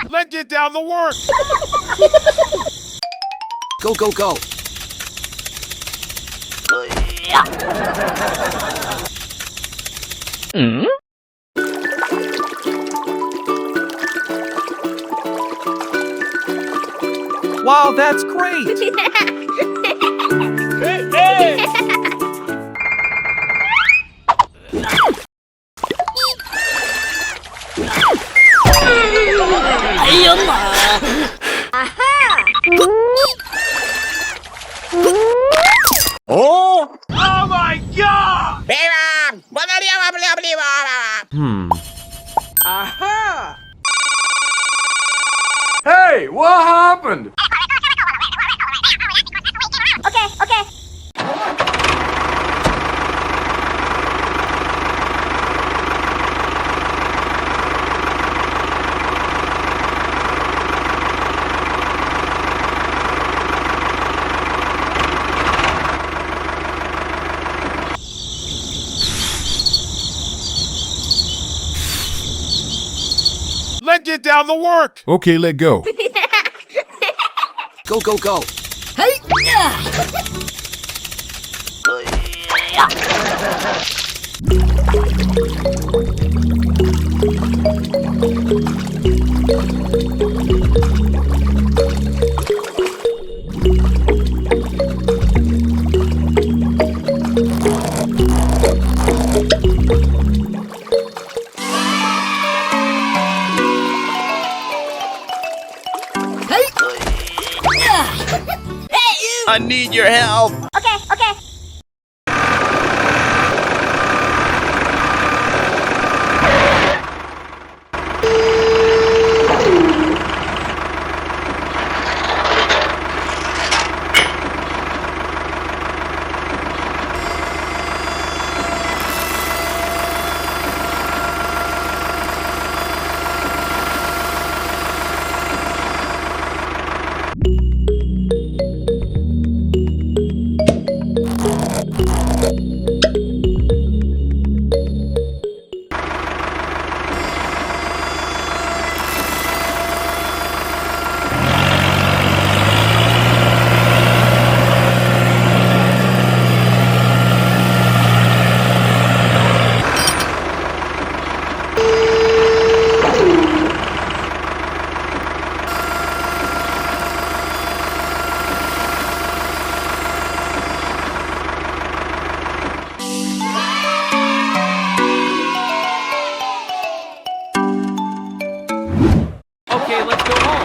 Let's get down the work. Go, go, go. Wow, that's great! Hey! Oh my God! Aha! Hey, what happened? Okay. Let's get down the work. Okay, let go. Go, go, go. I need your help! Okay. Okay, let's go home.